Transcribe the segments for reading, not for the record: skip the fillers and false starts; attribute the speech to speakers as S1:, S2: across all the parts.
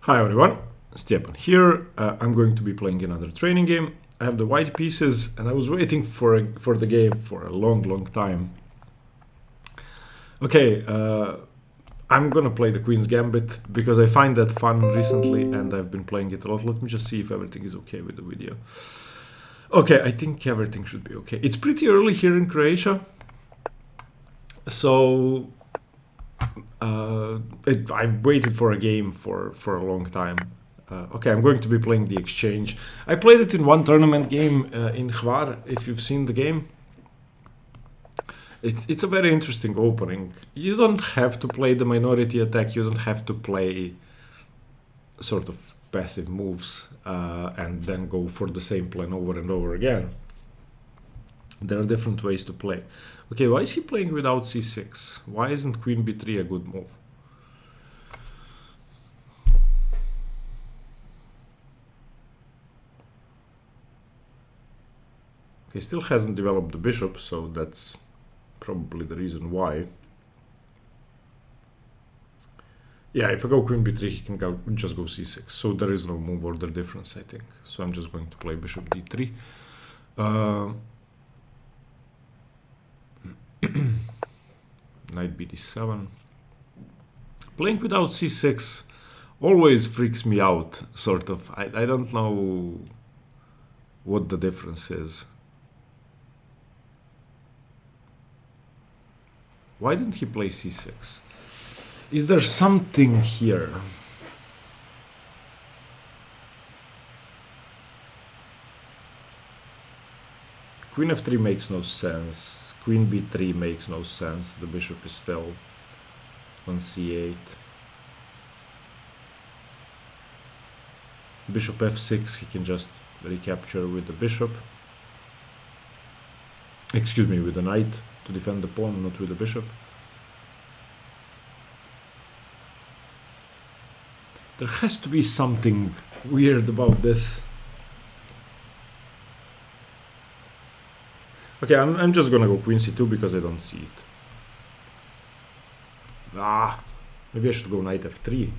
S1: Hi everyone, Stepan here. I'm going to be playing another training game. I have the white pieces and I was waiting for the game for a long time. Okay, I'm gonna play the Queen's Gambit because I find that fun recently and I've been playing it a lot. Let me just see if everything is okay with the video. Okay, I think everything should be okay. It's pretty early here in Croatia, so I've waited for a game for a long time. Okay, I'm going to be playing the Exchange. I played it in one tournament game in Hvar, if you've seen the game. It's a very interesting opening. You don't have to play the minority attack, you don't have to play sort of passive moves and then go for the same plan over and over again. There are different ways to play. Okay, why is he playing without c6? Why isn't queen b3 a good move? Okay, still hasn't developed the bishop, so that's probably the reason why. Yeah, if I go queen b3, he can just go c6. So there is no move order difference, I think. So I'm just going to play bishop d3. Knight bd7. Playing without c6 always freaks me out, sort of. I don't know what the difference is. Why didn't he play c6? Is there something here? Queen f3 makes no sense. Queen b3 makes no sense. The bishop is still on c8. Bishop f6, he can just recapture with the bishop. Excuse me, with the knight to defend the pawn, not with the bishop. There has to be something weird about this. Okay, I'm just gonna go queen c2 because I don't see it. Maybe I should go knight f3.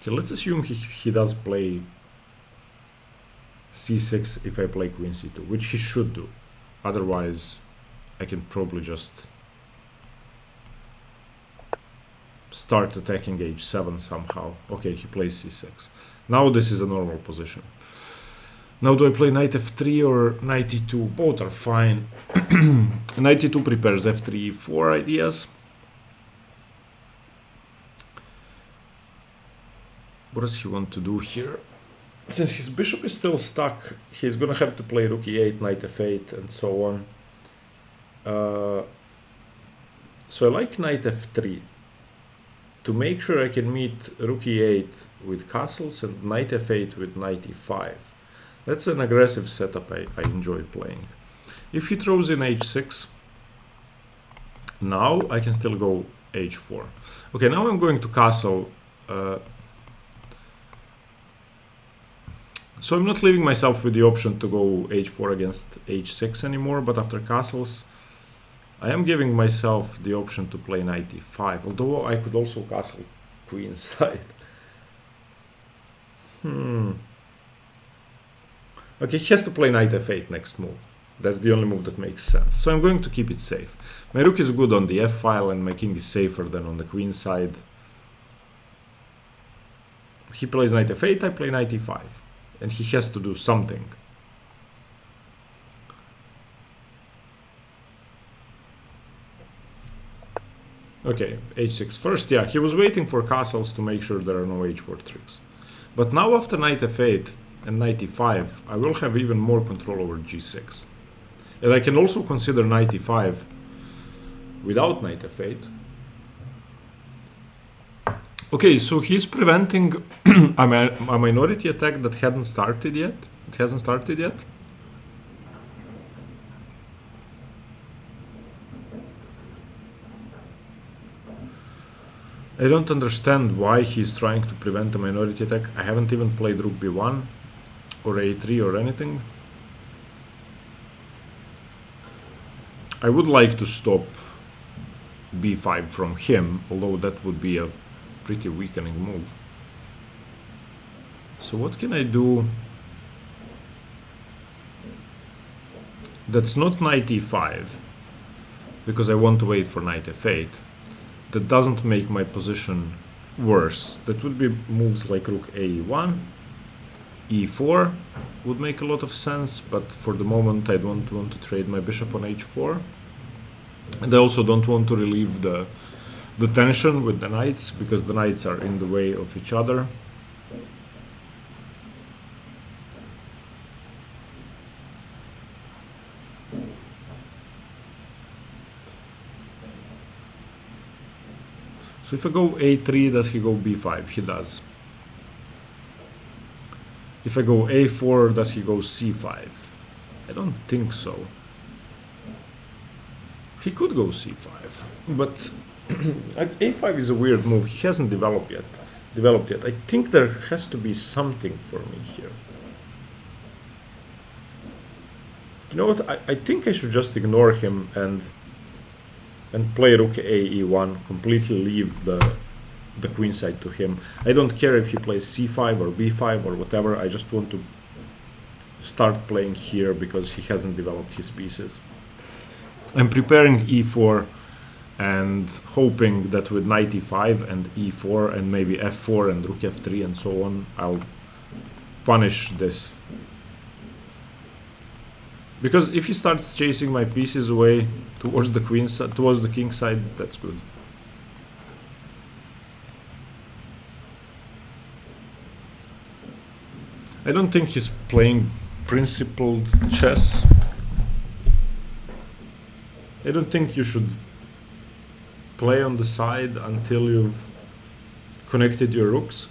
S1: Okay, let's assume he does play c6 if I play queen c2, which he should do. Otherwise, I can probably just start attacking h7 somehow. Okay, he plays c6. Now this is a normal position. Now do I play knight f3 or knight e2? Both are fine. Knight e2 prepares f3, e4 ideas. What does he want to do here? Since his bishop is still stuck, he's gonna have to play rook e8, knight f8, and so on. So I like knight f3 to make sure I can meet rook e8 with castles and knight f8 with knight e5. That's an aggressive setup I enjoy playing. If he throws in h6, now I can still go h4. Okay, now I'm going to castle. So I'm not leaving myself with the option to go h4 against h6 anymore, but after castles, I am giving myself the option to play knight e5, although I could also castle queenside. Okay, he has to play knight f8 next move. That's the only move that makes sense. So I'm going to keep it safe. My rook is good on the f-file and my king is safer than on the queen side. He plays knight f8, I play knight e5. And he has to do something. Okay, h6 first. Yeah, he was waiting for castles to make sure there are no h4 tricks. But now after knight f8 and knight e5, I will have even more control over g6. And I can also consider knight e5 without knight f8. Okay, so he's preventing a minority attack that hadn't started yet. It hasn't started yet. I don't understand why he's trying to prevent a minority attack. I haven't even played rook b1 or a3 or anything. I would like to stop b5 from him, although that would be a pretty weakening move. So what can I do that's not knight e5, because I want to wait for knight f8, that doesn't make my position worse? That would be moves like rook a1, e4 would make a lot of sense, but for the moment I don't want to trade my bishop on h4. And I also don't want to relieve the tension with the knights, because the knights are in the way of each other. So if I go a3, does he go b5? He does. If I go a4, does he go c5? I don't think so. He could go c5, but a5 is a weird move. He hasn't developed yet. I think there has to be something for me here. You know what? I think I should just ignore him and play rook a e1, completely leave the queen side to him. I don't care if he plays c5 or b5 or whatever. I just want to start playing here because he hasn't developed his pieces. I'm preparing e4 and hoping that with knight e5 and e4 and maybe f4 and rook f3 and so on, I'll punish this. Because if he starts chasing my pieces away towards the queen side, towards the king side, that's good. I don't think he's playing principled chess. I don't think you should play on the side until you've connected your rooks.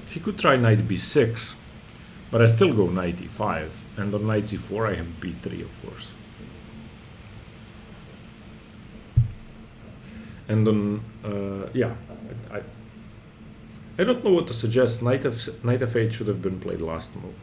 S1: He could try knight b6, but I still go knight e5, and on knight c4 I have b3, of course. And on, yeah, I don't know what to suggest. Knight f8 should have been played last move.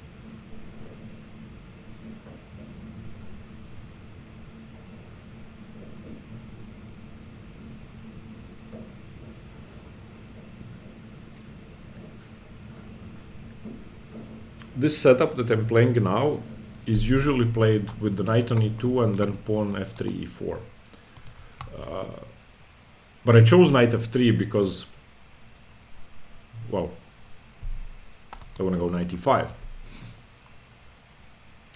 S1: This setup that I'm playing now is usually played with the knight on e2 and then pawn f3, e4. But I chose knight f3 because, well, I want to go knight e5.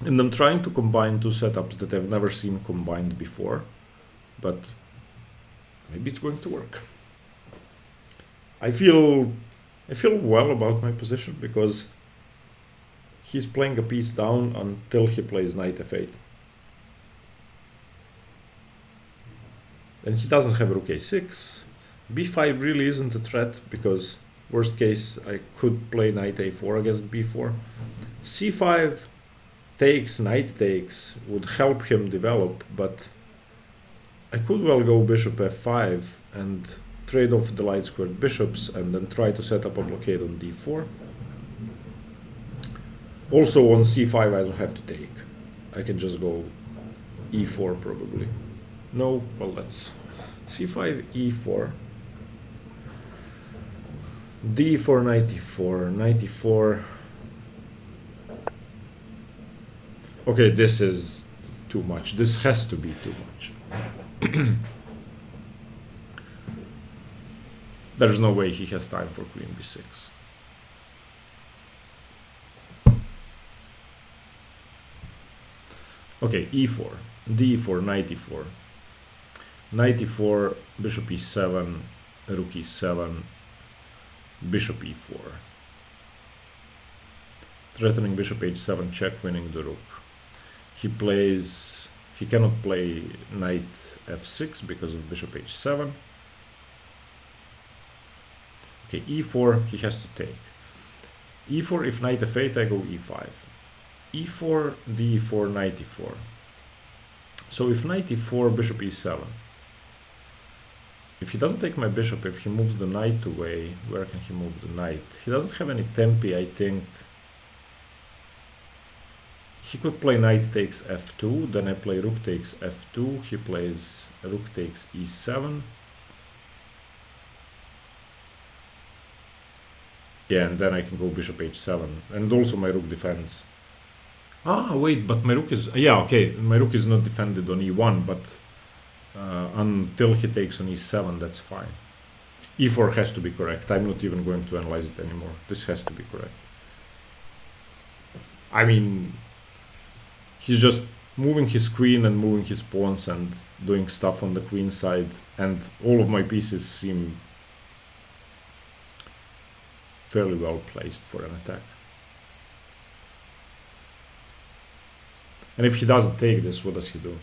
S1: And I'm trying to combine two setups that I've never seen combined before, but maybe it's going to work. I feel well about my position because he's playing a piece down until he plays knight f8. And he doesn't have rook a6. b5 really isn't a threat because worst case I could play knight a4 against b4. c5 takes, knight takes would help him develop, but I could well go bishop f5 and trade off the light squared bishops and then try to set up a blockade on d4. Also on c5 I don't have to take. I can just go e4 probably. No, well that's c5, e4, d4, knight e4, knight e4. Okay, this is too much. This has to be too much. There's no way he has time for queen b6. Okay, e4, d4, knight e4, knight e4, bishop e7, rook e7, bishop e4, threatening bishop h7 check, winning the rook. He cannot play knight f6 because of bishop h7. Okay, e4 he has to take. e4, if knight f8 I go e5. e4, d4, knight e4. So if knight e4, bishop e7. If he doesn't take my bishop, if he moves the knight away, where can he move the knight? He doesn't have any tempi, I think. he could play knight takes f2, then I play rook takes f2, he plays rook takes e7. Yeah, and then I can go bishop h7, and also my rook defends. Ah, wait, but my rook is... Yeah, okay, my rook is not defended on e1, but until he takes on e7, that's fine. e4 has to be correct. I'm not even going to analyze it anymore. This has to be correct. I mean, he's just moving his queen and moving his pawns and doing stuff on the queen side, and all of my pieces seem fairly well placed for an attack. And if he doesn't take this, what does he do?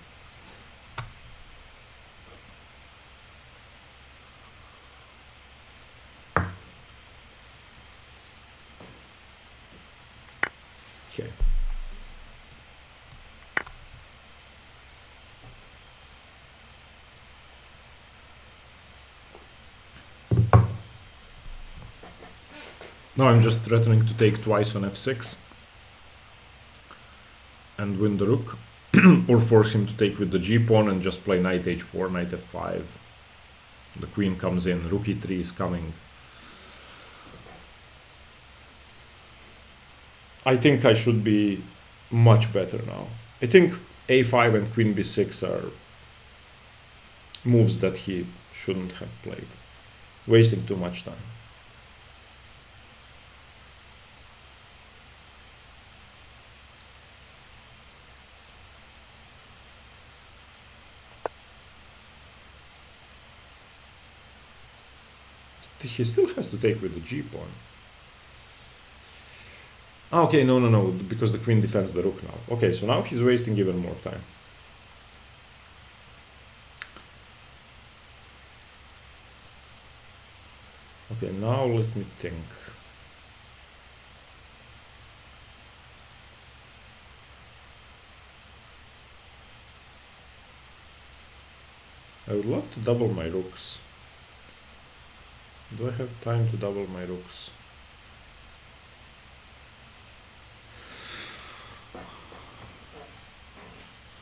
S1: Okay. Now I'm just threatening to take twice on f6 and win the rook, or force him to take with the g-pawn and just play knight h4, knight f5. The queen comes in, rook e3 is coming. I think I should be much better now. I think a5 and queen b6 are moves that he shouldn't have played. Wasting too much time. He still has to take with the g-pawn. Okay, no, because the queen defends the rook now. Okay, so now he's wasting even more time. Okay, now let me think. I would love to double my rooks. Do I have time to double my rooks?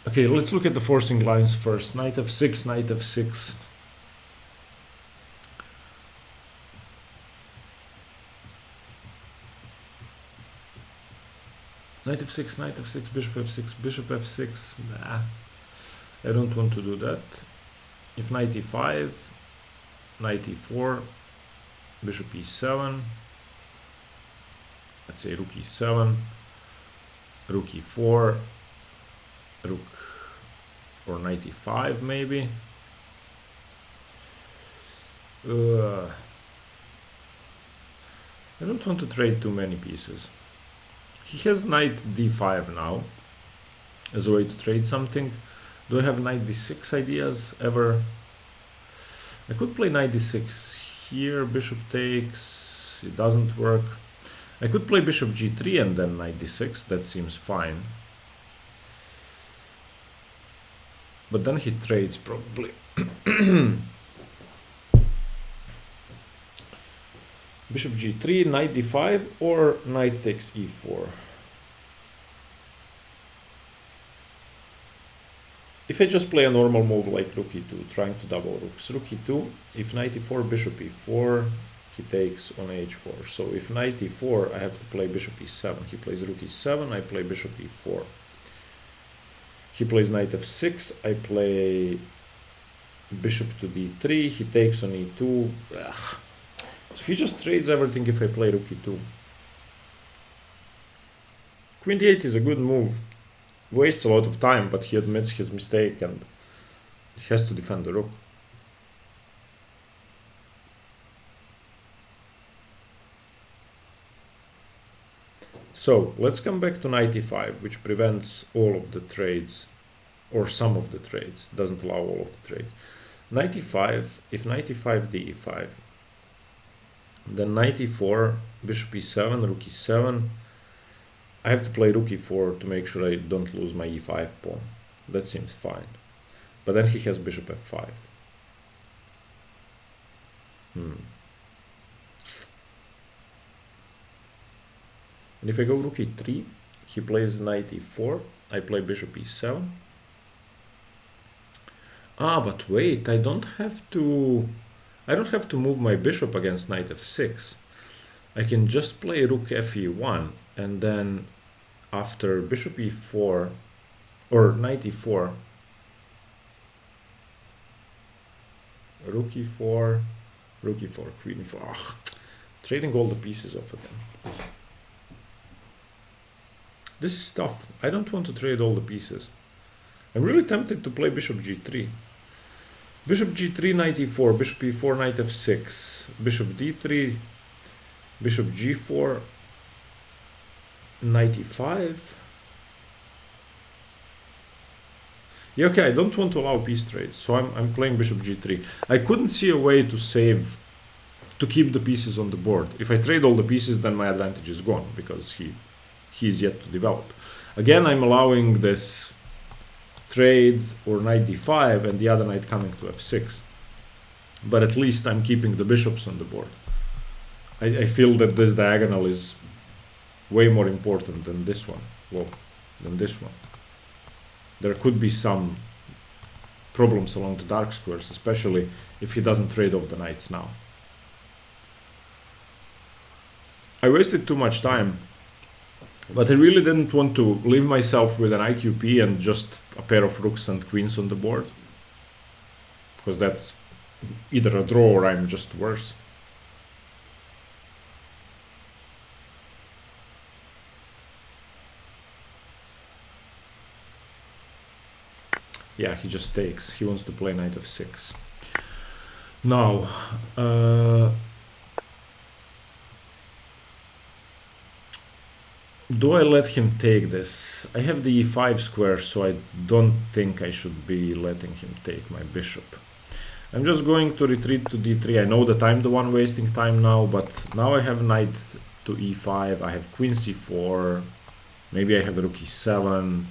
S1: Okay, let's look at the forcing lines first. Knight f6, knight f6. Knight f6, knight f6, bishop f6, bishop f6. Nah, I don't want to do that. If knight e5, knight e4, bishop e7, let's say rook e7, rook e4, rook or knight e5 maybe. I don't want to trade too many pieces. He has knight d5 now as a way to trade something. Do I have knight d6 ideas ever? I could play knight d6 here, bishop takes, it doesn't work. I could play bishop g3 and then knight d6, that seems fine. But then he trades probably. Bishop g3, knight d5, or knight takes e4. If I just play a normal move like rook e2, trying to double rooks, rook e2, if knight e4, bishop e4, he takes on h4. So if knight e4, I have to play bishop e7. He plays rook e7, I play bishop e4. He plays knight f6, I play bishop to d3, he takes on e2. Ugh. So he just trades everything if I play rook e2. Queen d8 is a good move. Wastes a lot of time, but he admits his mistake and he has to defend the rook. So let's come back to knight e5, which prevents all of the trades, or some of the trades, doesn't allow all of the trades. Knight e5, if knight e5, d e5, then knight e4, bishop e7, rook e7. I have to play rook e4 to make sure I don't lose my e5 pawn. That seems fine. But then he has bishop f5. And if I go rook e3, He plays knight e4. I play bishop e7. Ah, but wait, I don't have to move my bishop against knight f6. I can just play rook fe1, and then after bishop e4 or knight e4, rook e4, rook e4, queen e4. Ugh, trading all the pieces off again. This is tough. I don't want to trade all the pieces. I'm really tempted to play bishop g3. Bishop g3, knight e4, bishop e4, knight f6, bishop d3, bishop g4, knight e5. Yeah, okay, I don't want to allow piece trades, so I'm playing bishop g3. I couldn't see a way to keep the pieces on the board. If I trade all the pieces, then my advantage is gone, because he is yet to develop. Again, I'm allowing this trade or knight d5 and the other knight coming to f6. But at least I'm keeping the bishops on the board. I feel that this diagonal is way more important than this one. Well, than this one. There could be some problems along the dark squares, especially if he doesn't trade off the knights now. I wasted too much time, but I really didn't want to leave myself with an IQP and just a pair of rooks and queens on the board, because that's either a draw or I'm just worse. Yeah, he just takes. He wants to play knight f6. Now, do I let him take this? I have the e5 square, so I don't think I should be letting him take my bishop. I'm just going to retreat to d3. I know that I'm the one wasting time now, but now I have knight to e5. I have queen c4. Maybe I have rook e7.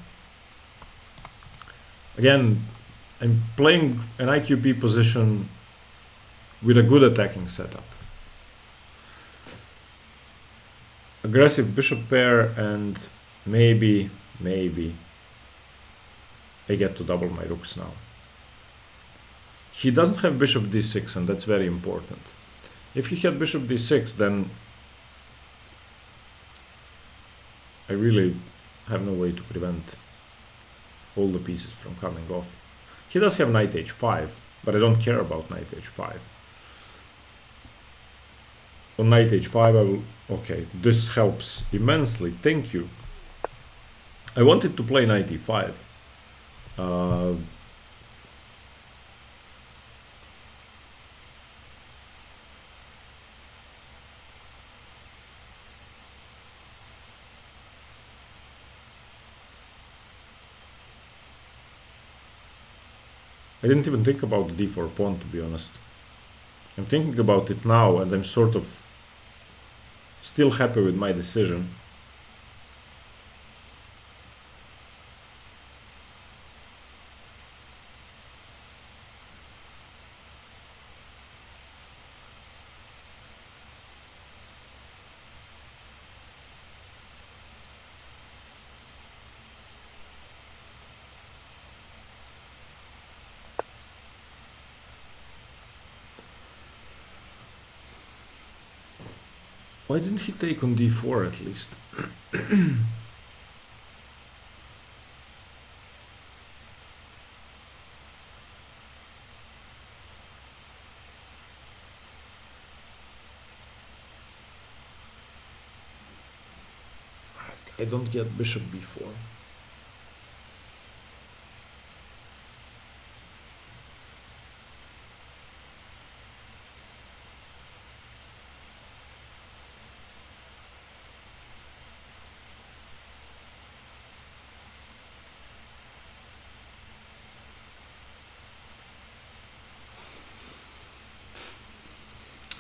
S1: Again, I'm playing an IQP position with a good attacking setup. Aggressive bishop pair, and maybe I get to double my rooks now. He doesn't have bishop d6, and that's very important. If he had bishop d6, then I really have no way to prevent all the pieces from coming off. He does have knight h5, but I don't care about knight h5. On knight h5 I will... Okay, this helps immensely, thank you. I wanted to play knight e5. I didn't even think about the d4 pawn, to be honest. I'm thinking about it now, and I'm sort of still happy with my decision. Why didn't he take on d4 at least? I don't get bishop b4.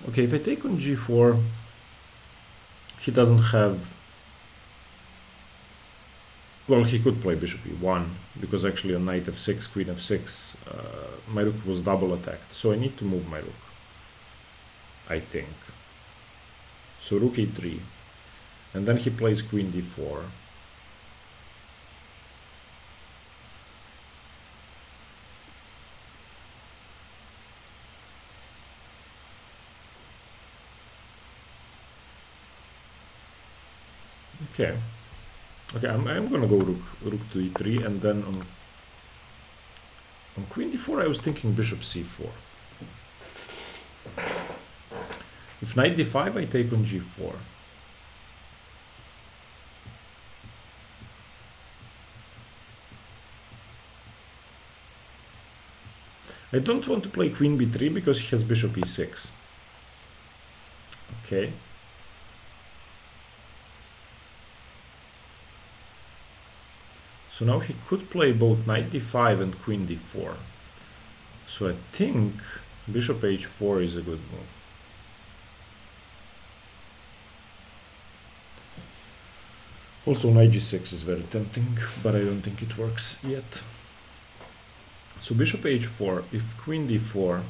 S1: Okay, if I take on g4, he doesn't have... Well, he could play bishop e1, because actually on knight f6, queen f6, my rook was double attacked, so I need to move my rook, I think. So rook e3, and then he plays queen d4. Okay. Okay, I'm gonna go rook to e3, and then on queen d4 I was thinking bishop c4. If knight d5 I take on g4. I don't want to play queen b3 because he has bishop e6. Okay. So now he could play both knight d5 and queen d4. So I think bishop h4 is a good move. Also knight g6 is very tempting, but I don't think it works yet. So bishop h4, if queen d4,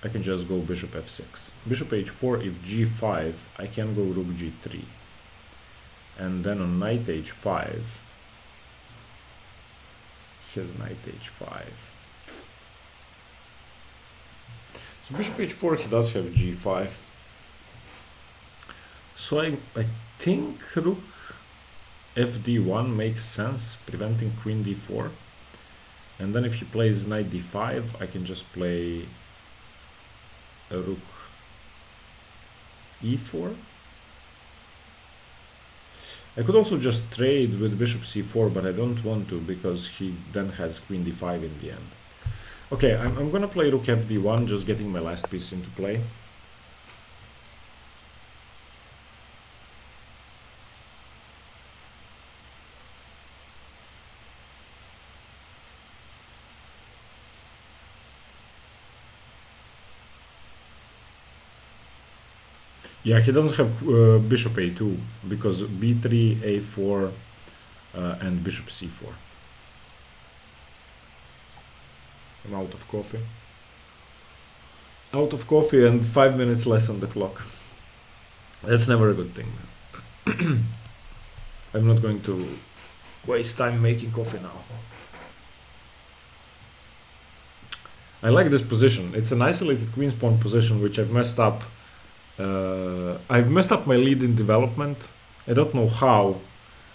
S1: I can just go bishop f6. Bishop h4, if g5, I can go rook g3. And then on knight h5, here's knight h5. So bishop h4, he does have g5. So I think rook fd1 makes sense, preventing queen d4. And then if he plays knight d5, I can just play a rook e4. I could also just trade with bishop c4, but I don't want to because he then has queen d5 in the end. Okay, I'm gonna play rook fd1, just getting my last piece into play. Yeah, he doesn't have bishop a2 because b3, a4, and bishop c4. I'm out of coffee. Out of coffee and 5 minutes less on the clock. That's never a good thing. I'm not going to waste time making coffee now. I like this position. It's an isolated queen's pawn position, which I've messed up. I've messed up my lead in development. I don't know how.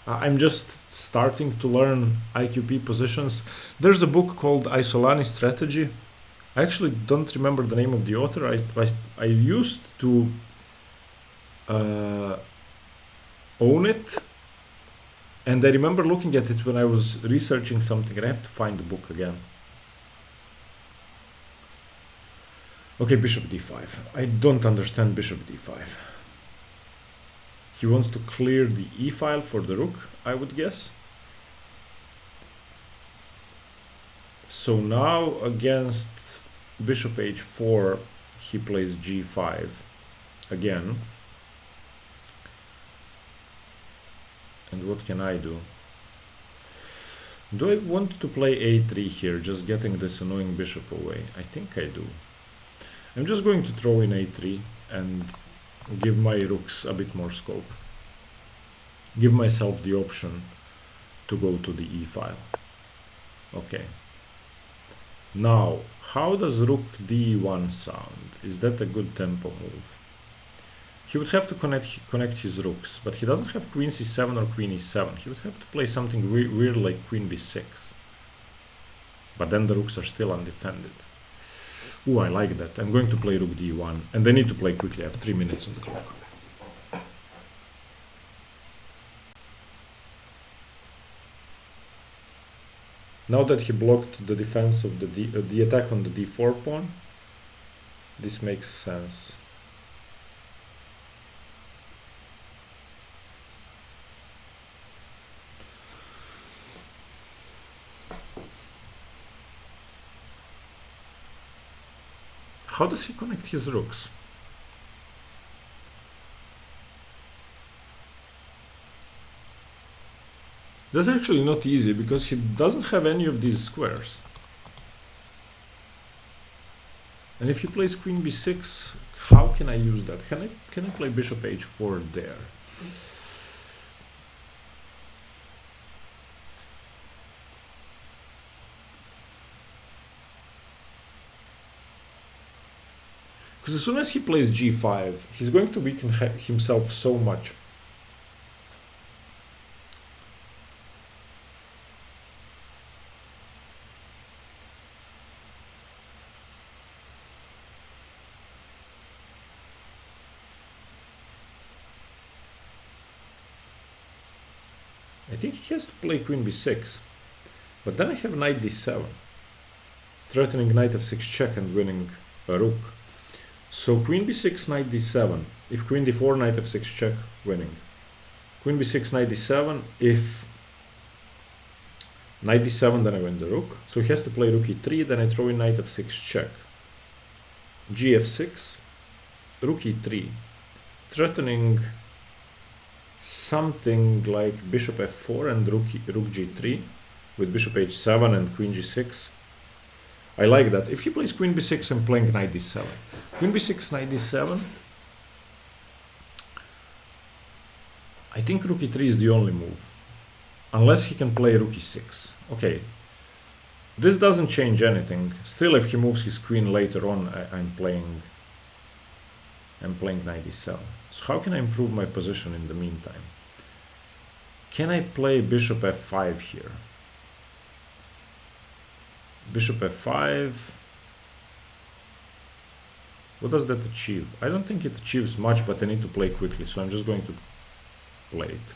S1: I'm just starting to learn IQP positions. There's a book called Isolani Strategy. I actually don't remember the name of the author. I used to own it, and I remember looking at it when I was researching something, and I have to find the book again. Okay, bishop d5. I don't understand bishop d5. He wants to clear the e file for the rook, I would guess. So now against bishop h4, he plays g5 again. And what can I do? Do I want to play a3 here, just getting this annoying bishop away? I think I do. I'm just going to throw in a3 and give my rooks a bit more scope. Give myself the option to go to the e file. Okay. Now, how does rook d1 sound? Is that a good tempo move? He would have to connect his rooks, but he doesn't have queen c7 or queen e7. He would have to play something weird like queen b6. But then the rooks are still undefended. Ooh, I like that. I'm going to play rook d1, and I need to play quickly. I have 3 minutes on the clock. Now that he blocked the defense of the attack on the d4 pawn, this makes sense. How does he connect his rooks? That's actually not easy because he doesn't have any of these squares. And if he plays queen b6, how can I use that? Can I play bishop h4 there? Because as soon as he plays g5, he's going to weaken himself so much. I think he has to play queen b6. But then I have knight d7. Threatening knight f6 check and winning a rook. So queen b6, knight d7. If queen d4, knight f6 check, winning. Queen b6, knight d7. If knight d7, then I win the rook. So he has to play rook e3, then I throw in knight f6 check. gf6, rook e3. Threatening something like bishop f4 and rook g3 with bishop h7 and queen g6. I like that. If he plays queen b6, I'm playing knight d7. Queen b6, knight d7. I think rook e3 is the only move. Unless he can play rook e6. Okay. This doesn't change anything. Still, if he moves his queen later on, I'm playing knight d7. So how can I improve my position in the meantime? Can I play bishop f5 here? Bishop f5. What does that achieve? I don't think it achieves much, but I need to play quickly, so I'm just going to play it.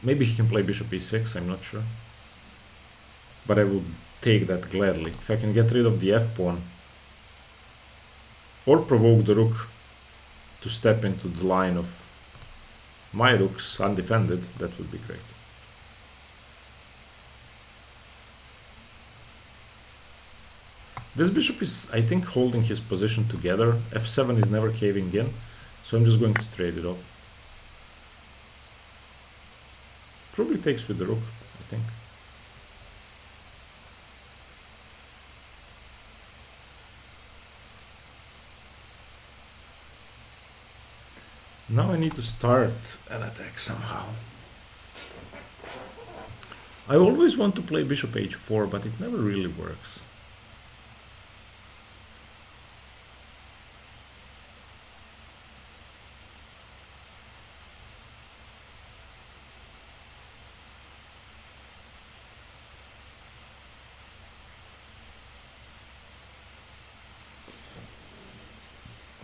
S1: Maybe he can play bishop e6, I'm not sure. But I will take that gladly. If I can get rid of the f-pawn, or provoke the rook to step into the line of my rooks undefended, that would be great. This bishop is, I think, holding his position together. f7 is never caving in, so I'm just going to trade it off. Probably takes with the rook, I think. Now I need to start an attack somehow. I always want to play bishop h4, but it never really works.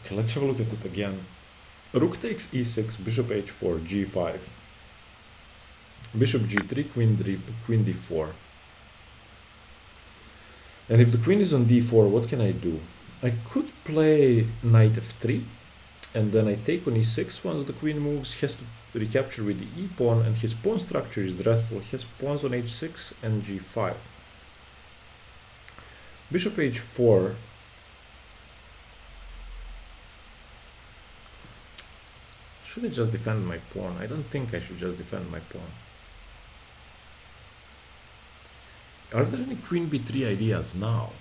S1: Okay, let's have a look at it again. Rook takes e6, bishop h4, g5, bishop g3, queen d4. And if the queen is on d4, what can I do? I could play knight f3, and then I take on e6. Once the queen moves, he has to recapture with the e-pawn, and his pawn structure is dreadful. He has pawns on h6 and g5. Bishop h4. Should I just defend my pawn? I don't think I should just defend my pawn. Are there any queen b3 ideas now?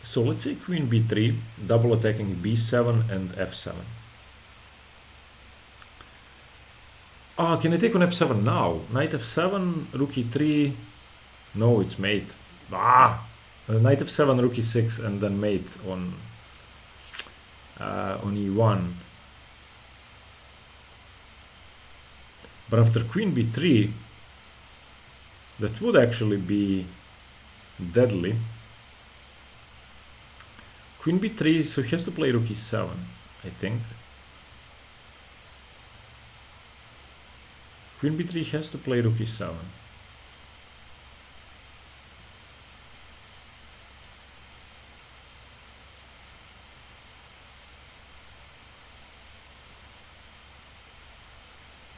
S1: So let's say queen b3, double attacking b7 and f7. Ah, can I take on f7 now? Knight f7, rook e3. No, it's mate. Knight f7, rook e6, and then mate on e1. But after queen b3, that would actually be deadly. Queen b3, so he has to play rook e7, I think. Queen b3 has to play rook e7.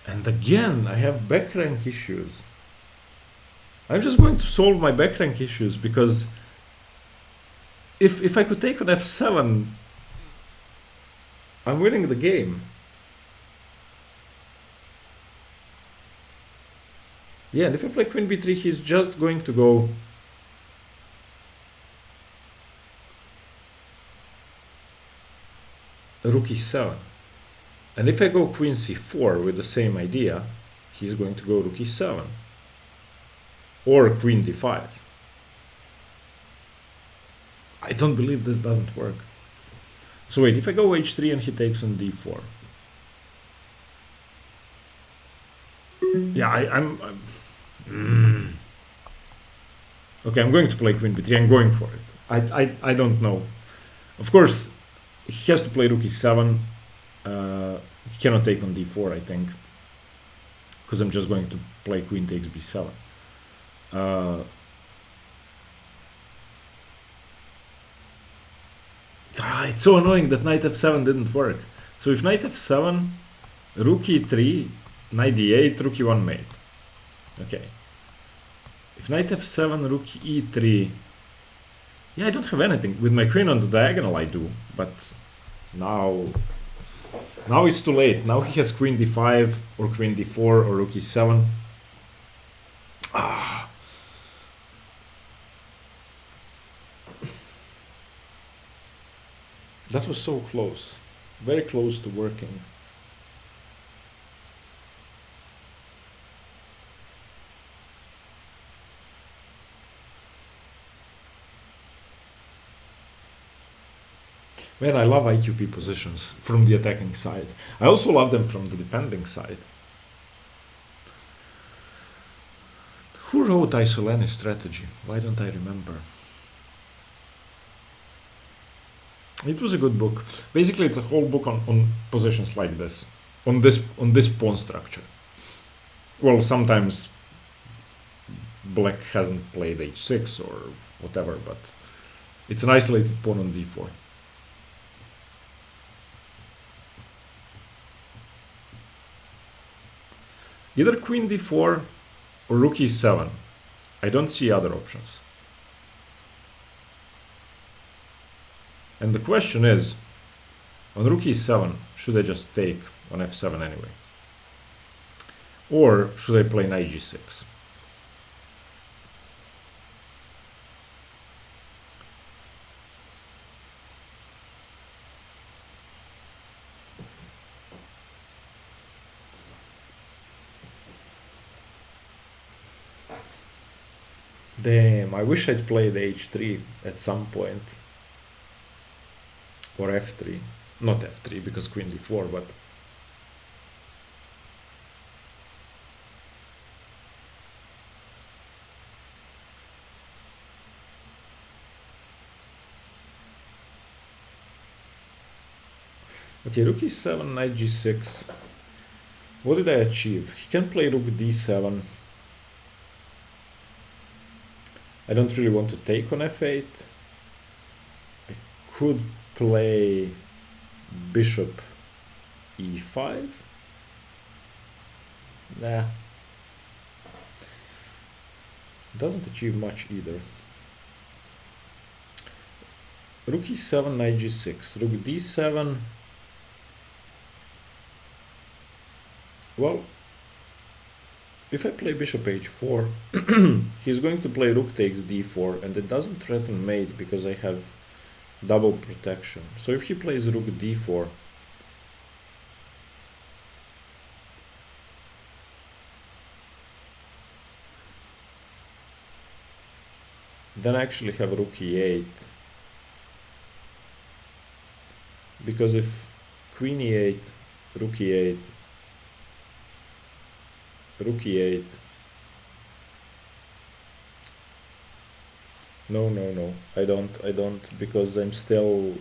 S1: And again, I have back rank issues. I'm just going to solve my back rank issues, because if I could take on f7, I'm winning the game. Yeah, and if I play queen b3, he's just going to go rook e7. And if I go queen c4 with the same idea, he's going to go rook e7 or queen d5. I don't believe this doesn't work. So wait, if I go h3 and he takes on d4. Yeah, Okay, I'm going to play queen b3. I'm going for it. I don't know. Of course, he has to play rook e7. He cannot take on d4, I think, because I'm just going to play queen takes b7. It's so annoying that knight f7 didn't work. So if knight f7, rook e3, knight d8, rook e1 mate. Okay. If knight f7, rook e3. Yeah, I don't have anything. With my queen on the diagonal I do, but now it's too late. Now he has queen d5 or queen d4 or rook e7. That was so close. Very close to working. Man, I love IQP positions from the attacking side. I also love them from the defending side. Who wrote Isolani strategy? Why don't I remember? It was a good book. Basically, it's a whole book on positions like this, on this pawn structure. Well, sometimes black hasn't played h6 or whatever, but it's an isolated pawn on d4. Either queen d4 or rook e7. I don't see other options. And the question is, on rook e7, should I just take on f7 anyway? Or should I play knight g6? Damn, I wish I'd played h3 at some point. Or f3. Not f3, because queen d4, but... Okay, rook e7, knight g6. What did I achieve? He can play rook d7. I don't really want to take on f8. I could play bishop e5. Nah. Doesn't achieve much either. Rook e7, knight g6. Rook d7. Well, if I play bishop h4, he's going to play rook takes d4, and it doesn't threaten mate because I have double protection. So if he plays rook d4, then I actually have rook e8, because if queen e8, rook e8, rook e8, no, I don't, because I'm still,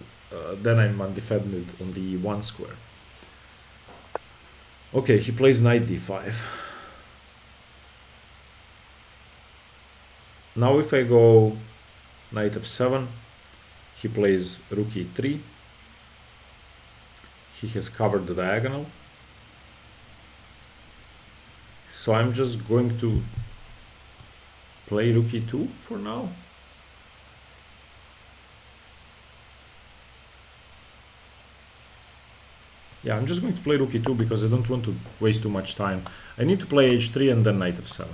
S1: then I'm undefended on the e1 square. Okay, he plays knight d5. Now if I go knight f7, he plays rook e3. He has covered the diagonal. So I'm just going to play rook e2 for now. Yeah, I'm just going to play rook e2 because I don't want to waste too much time. I need to play h3 and then knight f7.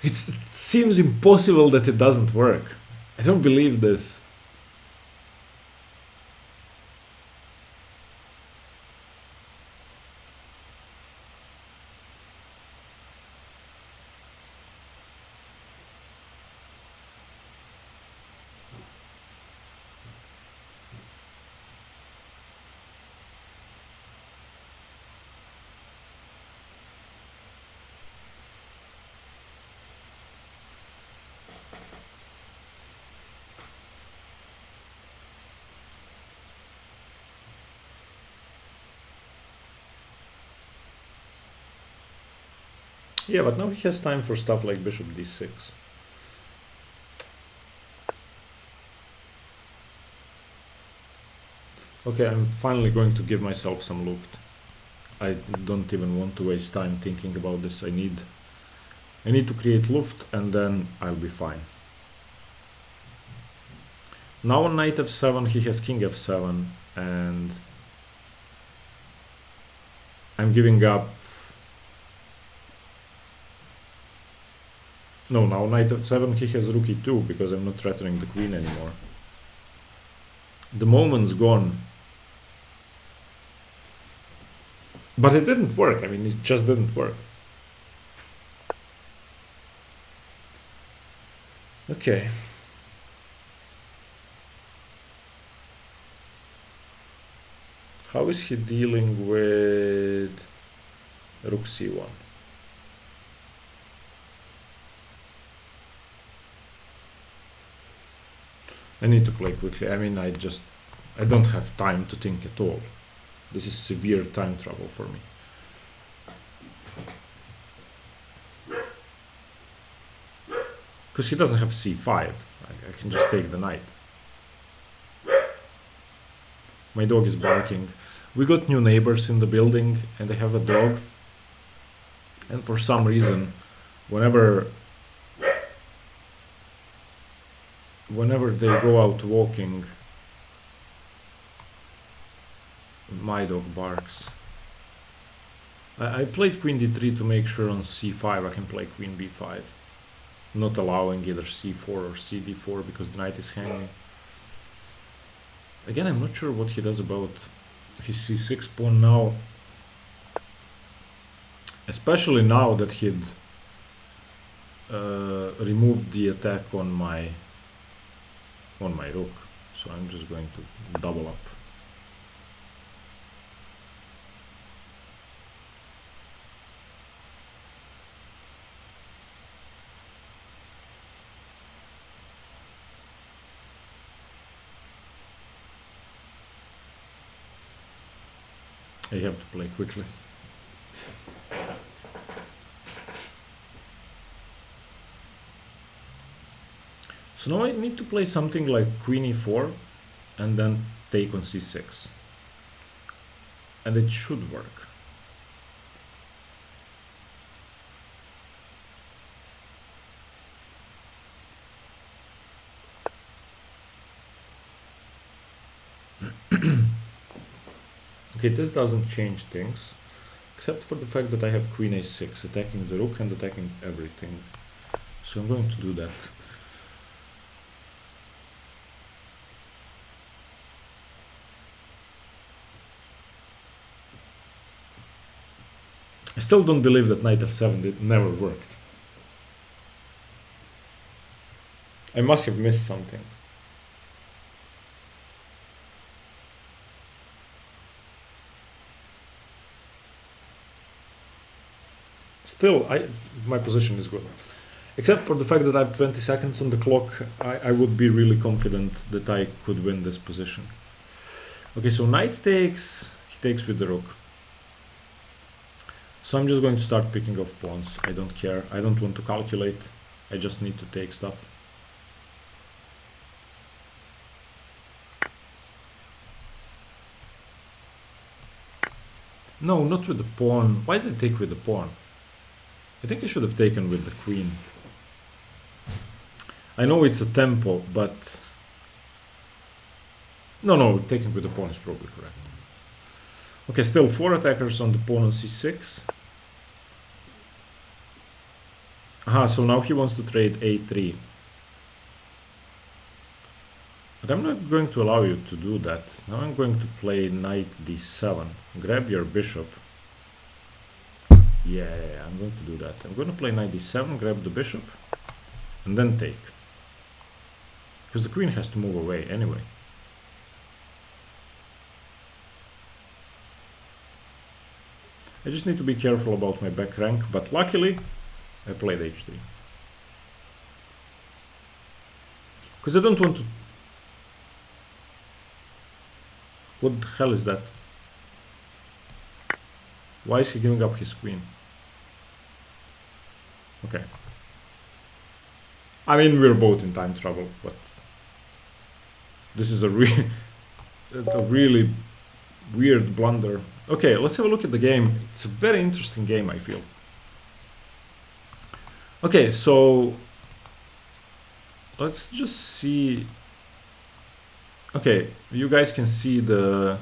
S1: It seems impossible that it doesn't work. I don't believe this. Yeah, but now he has time for stuff like bishop d6. Okay, I'm finally going to give myself some luft. I don't even want to waste time thinking about this. I need to create luft and then I'll be fine. Now on knight f7 he has king f7 and I'm giving up. No, now knight f7 he has rook e2 because I'm not threatening the queen anymore. The moment's gone. But it didn't work. I mean, it just didn't work. Okay. How is he dealing with rook c1? I need to play quickly. I mean, I don't have time to think at all. This is severe time trouble for me. Because he doesn't have c5. I can just take the knight. My dog is barking. We got new neighbors in the building and they have a dog. And for some reason, whenever they go out walking, my dog barks. I played queen d3 to make sure on c5 I can play queen b5, not allowing either c4 or cd4 because the knight is hanging. Again, I'm not sure what he does about his c6 pawn now, especially now that he'd removed the attack on my rook. So I'm just going to double up. I have to play quickly. So now I need to play something like queen e4 and then take on c6. And it should work. Okay, this doesn't change things, except for the fact that I have queen a6, attacking the rook and attacking everything. So I'm going to do that. I still don't believe that knight f7 it never worked. I must have missed something. Still, my position is good. Except for the fact that I have 20 seconds on the clock, I would be really confident that I could win this position. Okay, so knight takes, he takes with the rook. So I'm just going to start picking off pawns. I don't care. I don't want to calculate. I just need to take stuff. No, not with the pawn. Why did I take with the pawn? I think I should have taken with the queen. I know it's a tempo, but... No, taking with the pawn is probably correct. Okay, still 4 attackers on the pawn on c6. Aha, so now he wants to trade a3. But I'm not going to allow you to do that. Now I'm going to play knight d7. Grab your bishop. Yeah, I'm going to do that. I'm going to play knight d7, grab the bishop, and then take. Because the queen has to move away anyway. I just need to be careful about my back rank, but luckily I played h3. Because I don't want to... What the hell is that? Why is he giving up his queen? Okay. I mean, we're both in time trouble, but this is a really weird blunder. Okay, let's have a look at the game. It's a very interesting game, I feel. Okay, so let's just see. Okay, you guys can see the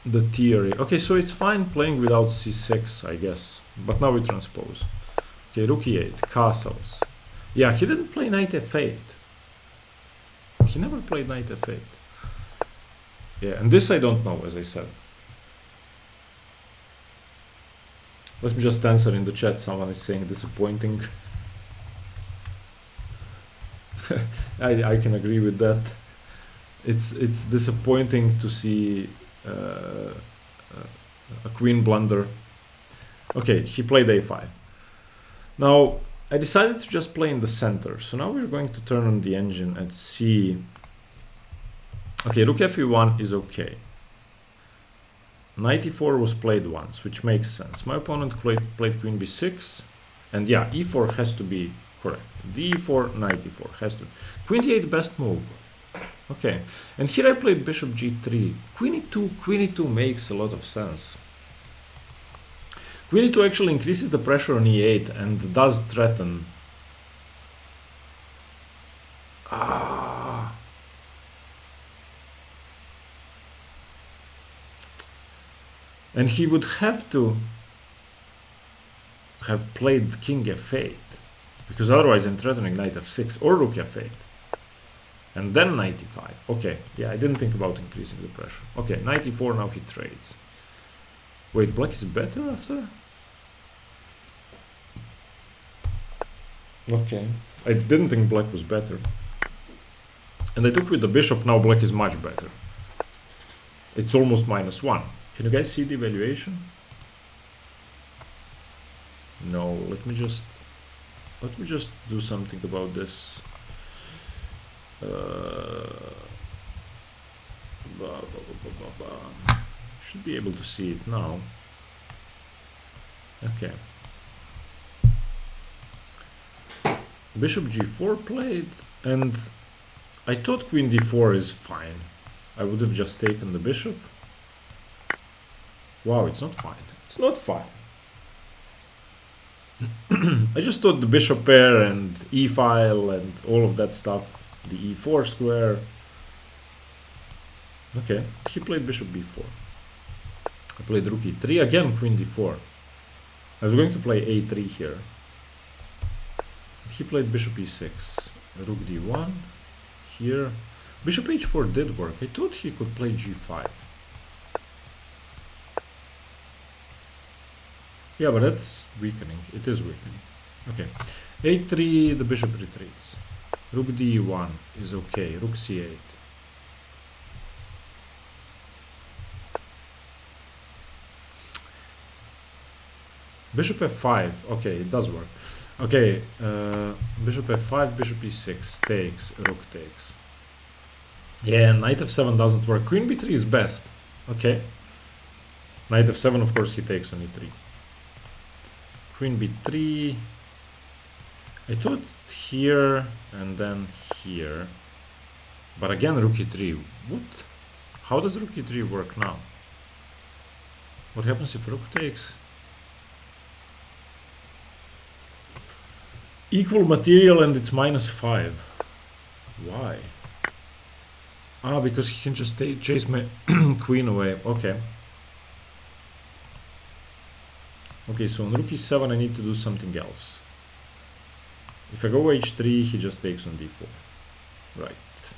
S1: theory. Okay, so it's fine playing without c6, I guess, but now we transpose. Okay, rook e8, castles. Yeah, he didn't play knight f8. He never played knight f8. Yeah, and this I don't know, as I said. Let me just answer in the chat. Someone is saying disappointing. I can agree with that. It's disappointing to see a queen blunder. Okay, he played a5. Now I decided to just play in the center. So now we're going to turn on the engine and see. Okay, rook fe1 is okay. Knight e4 was played once, which makes sense. My opponent played queen b6, and yeah, e4 has to be correct. d4, knight e4 has to. Queen d8 best move. Okay, and here I played bishop g3. Queen e2 makes a lot of sense. Queen e2 actually increases the pressure on e8 and does threaten. And he would have to have played king f8, because otherwise I'm threatening knight f6 or rook f8. And then knight e5. Okay, yeah, I didn't think about increasing the pressure. Okay, knight e4, now he trades. Wait, black is better after? Okay, I didn't think black was better. And I took with the bishop, now black is much better. It's almost -1. Can you guys see the evaluation? No, let me just do something about this. Should be able to see it now. Okay. Bishop g4 played, and I thought queen d4 is fine. I would have just taken the bishop. Wow, it's not fine. It's not fine. I just thought the bishop pair and e-file and all of that stuff, the e4 square. Okay, he played bishop b4. I played rook e3, again queen d4. I was going to play a3 here. He played bishop e6, rook d1 here. Bishop h4 did work. I thought he could play g5. Yeah, but that's weakening. It is weakening. Okay. a3, the bishop retreats. Rook d1 is okay. Rook c8. Bishop f5. Okay, it does work. Okay, bishop f5, bishop e6 takes, rook takes. Yeah, knight f7 doesn't work. Queen b3 is best. Okay. Knight f7, of course, he takes on e3. Queen b3. I thought here and then here. But again, rook e3. What? How does rook e3 work now? What happens if rook takes? Equal material and it's -5. Why? Ah, because he can just chase my queen away. Okay. Okay, so on rook e7 I need to do something else. If I go h3, he just takes on d4. Right.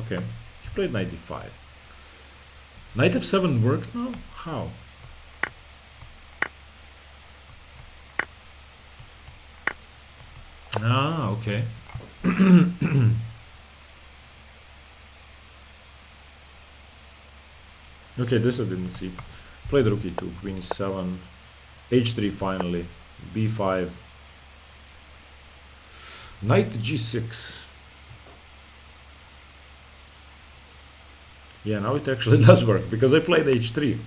S1: Okay. He played knight d5. Knight f7 worked now? How? Ah, okay. Okay, this I didn't see. Played rook e2, queen e7, h3 finally, b5, knight g6. Yeah, now it actually does work, because I played h3.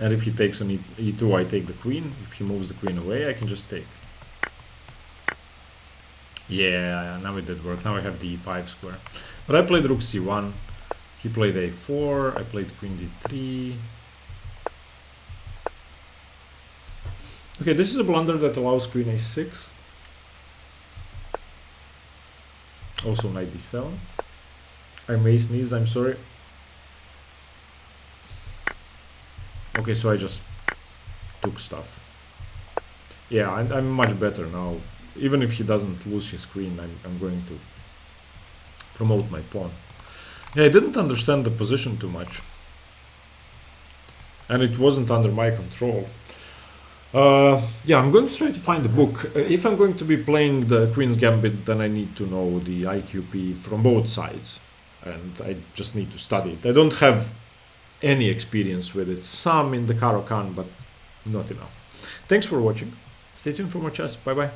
S1: And if he takes on e2, I take the queen. If he moves the queen away, I can just take. Yeah, now it did work. Now I have the e5 square. But I played rook c1. He played a4. I played queen d3. Okay, this is a blunder that allows queen a6. Also knight d7. I may sneeze, I'm sorry. Okay, so I just took stuff. Yeah, I'm much better now. Even if he doesn't lose his queen, I'm going to promote my pawn. Yeah, I didn't understand the position too much. And it wasn't under my control. Yeah, I'm going to try to find the book. If I'm going to be playing the Queen's Gambit, then I need to know the IQP from both sides. And I just need to study it. I don't have any experience with it. Some in the Caro-Kann, but not enough. Thanks for watching. Stay tuned for more chess. Bye bye.